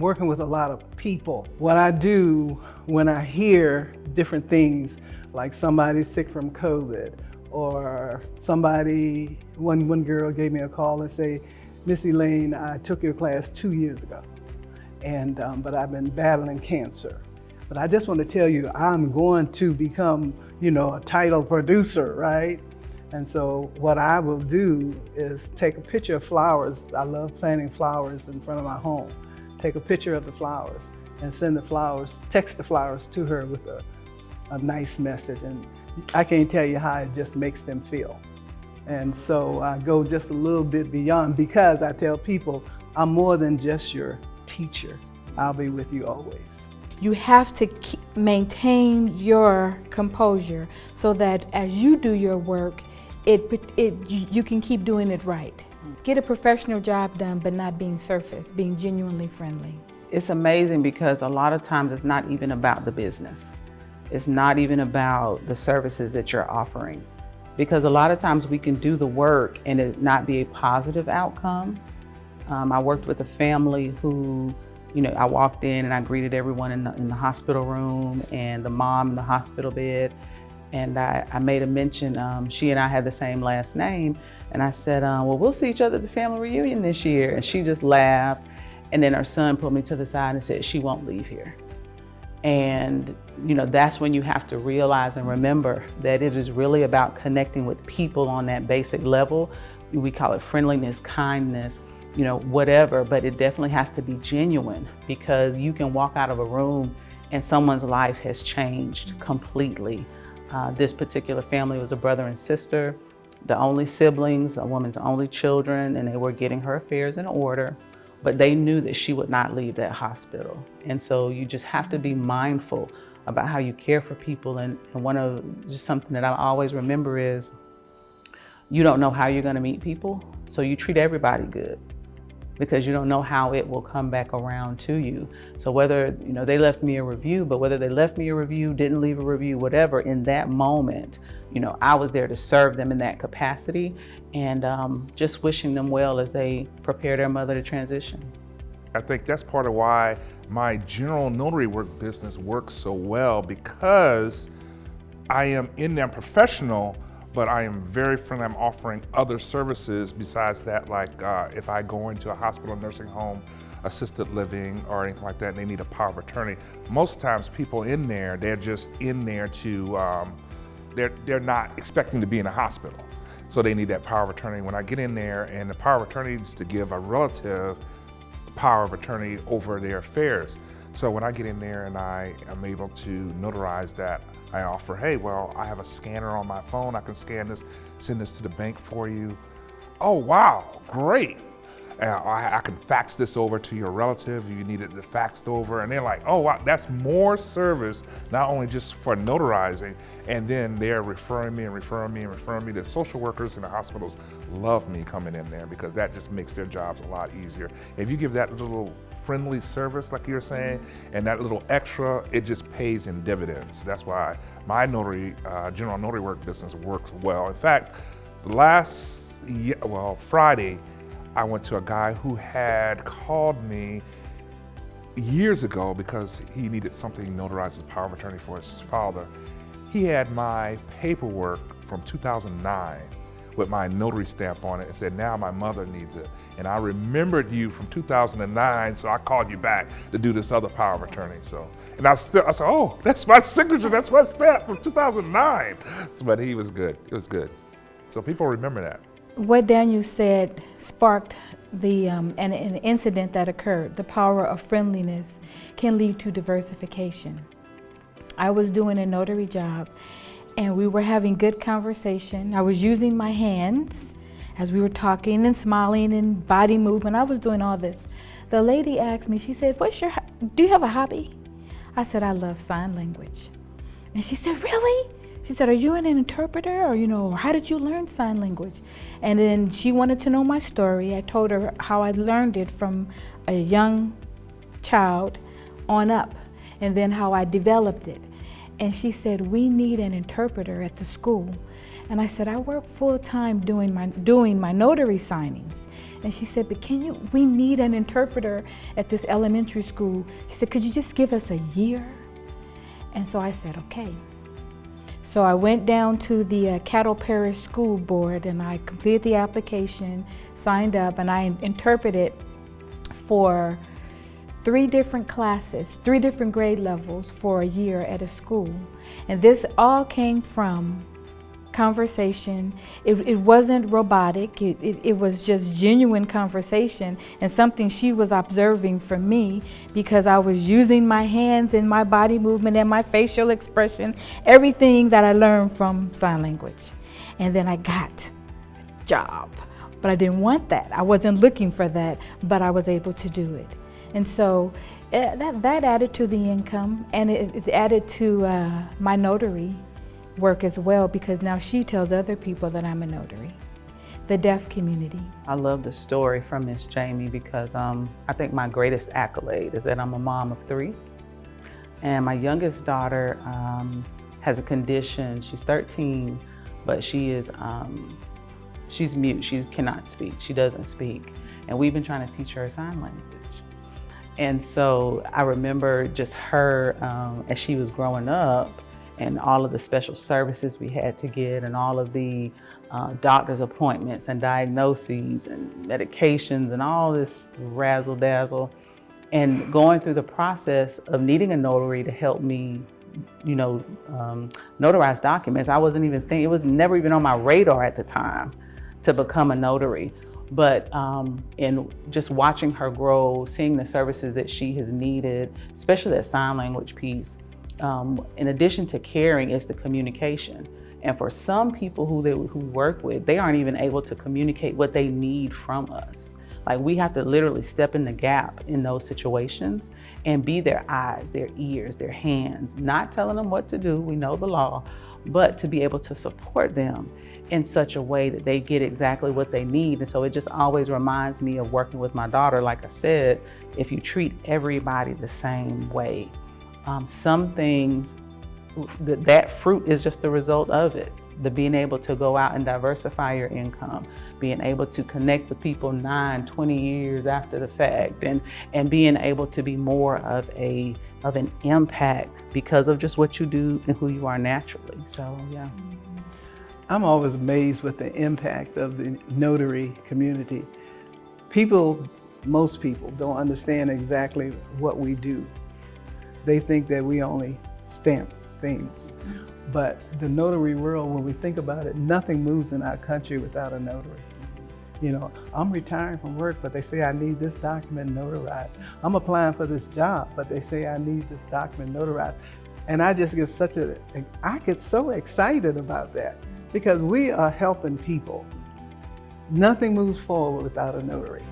working with a lot of people. What I do when I hear different things, like somebody's sick from COVID, or one girl gave me a call and say, Miss Elaine, I took your class 2 years ago, and but I've been battling cancer. But I just want to tell you, I'm going to become, a title producer, right? And so what I will do is take a picture of flowers. I love planting flowers in front of my home. Take a picture of the flowers and send the flowers, text the flowers to her with a nice message. And I can't tell you how it just makes them feel. And so I go just a little bit beyond, because I tell people, I'm more than just your teacher. I'll be with you always. You have to maintain your composure so that as you do your work, you can keep doing it right. Get a professional job done, but not being surface, being genuinely friendly. It's amazing because a lot of times it's not even about the business. It's not even about the services that you're offering. Because a lot of times we can do the work and it not be a positive outcome. I worked with a family who, I walked in and I greeted everyone in the hospital room and the mom in the hospital bed. And I made a mention, she and I had the same last name. And I said, well, we'll see each other at the family reunion this year. And she just laughed. And then her son pulled me to the side and said, she won't leave here. And, that's when you have to realize and remember that it is really about connecting with people on that basic level. We call it friendliness, kindness, whatever, but it definitely has to be genuine, because you can walk out of a room and someone's life has changed completely. This particular family was a brother and sister, the only siblings, the woman's only children, and they were getting her affairs in order, but they knew that she would not leave that hospital. And so you just have to be mindful about how you care for people. And just something that I always remember is, you don't know how you're gonna meet people, so you treat everybody good, because you don't know how it will come back around to you. So whether, they left me a review, but whether they left me a review, didn't leave a review, whatever, in that moment, I was there to serve them in that capacity, and just wishing them well as they prepare their mother to transition. I think that's part of why my general notary work business works so well, because I am in there professional, but I am very friendly. I'm offering other services besides that, like if I go into a hospital, nursing home, assisted living, or anything like that, and they need a power of attorney. Most times people in there, they're just in there to, they're not expecting to be in a hospital. So they need that power of attorney. When I get in there, and the power of attorney is to give a relative power of attorney over their affairs. So when I get in there and I am able to notarize that, I offer, hey, well, I have a scanner on my phone. I can scan this, send this to the bank for you. Oh, wow, great. I can fax this over to your relative if you need it faxed over. And they're like, oh, wow, that's more service, not only just for notarizing. And then they're referring me and referring me and referring me. The social workers in the hospitals love me coming in there, because that just makes their jobs a lot easier. If you give that little friendly service, like you're saying, and that little extra, it just pays in dividends. That's why my general notary work business works well. In fact, Friday, I went to a guy who had called me years ago because he needed something notarized as power of attorney for his father. He had my paperwork from 2009 with my notary stamp on it and said, now my mother needs it. And I remembered you from 2009, so I called you back to do this other power of attorney. And I said, oh, that's my signature, that's my stamp from 2009. But he was good, it was good. So people remember that. What Daniel said sparked an incident that occurred. The power of friendliness can lead to diversification. I was doing a notary job and we were having good conversation. I was using my hands as we were talking and smiling and body movement. I was doing all this. The lady asked me, she said, do you have a hobby? I said, I love sign language. And she said, really? She said, are you an interpreter, or how did you learn sign language? And then she wanted to know my story. I told her how I learned it from a young child on up, and then how I developed it. And she said, we need an interpreter at the school. And I said, I work full time doing my notary signings. And she said, but we need an interpreter at this elementary school. She said, could you just give us a year? And so I said, okay. So I went down to the Cattle Parish School Board and I completed the application, signed up, and I interpreted for 3 different classes, 3 different grade levels for a year at a school. And this all came from conversation. It wasn't robotic. It was just genuine conversation and something she was observing from me, because I was using my hands and my body movement and my facial expression, everything that I learned from sign language. And then I got a job, but I didn't want that. I wasn't looking for that, but I was able to do it. And so that added to the income, and it added to my notary work as well, because now she tells other people that I'm a notary, the deaf community. I love the story from Miss Jamie, because I think my greatest accolade is that I'm a mom of 3. And my youngest daughter has a condition. She's 13, but she's mute. She cannot speak. She doesn't speak. And we've been trying to teach her sign language. And so I remember just her, as she was growing up, and all of the special services we had to get, and all of the doctor's appointments and diagnoses and medications and all this razzle dazzle, and going through the process of needing a notary to help me, notarize documents. I wasn't even thinking, it was never even on my radar at the time to become a notary. But in just watching her grow, seeing the services that she has needed, especially that sign language piece, in addition to caring, is the communication. And for some people who work with, they aren't even able to communicate what they need from us. Like, we have to literally step in the gap in those situations and be their eyes, their ears, their hands, not telling them what to do, we know the law, but to be able to support them in such a way that they get exactly what they need. And so it just always reminds me of working with my daughter. Like I said, if you treat everybody the same way, some things, that fruit is just the result of it. The being able to go out and diversify your income, being able to connect with people 9, 20 years after the fact, and being able to be more of an impact because of just what you do and who you are naturally. So, yeah. I'm always amazed with the impact of the notary community. Most people don't understand exactly what we do. They think that we only stamp things. But the notary world, when we think about it, nothing moves in our country without a notary. I'm retiring from work, but they say I need this document notarized. I'm applying for this job, but they say I need this document notarized. And I just get I get so excited about that, because we are helping people. Nothing moves forward without a notary.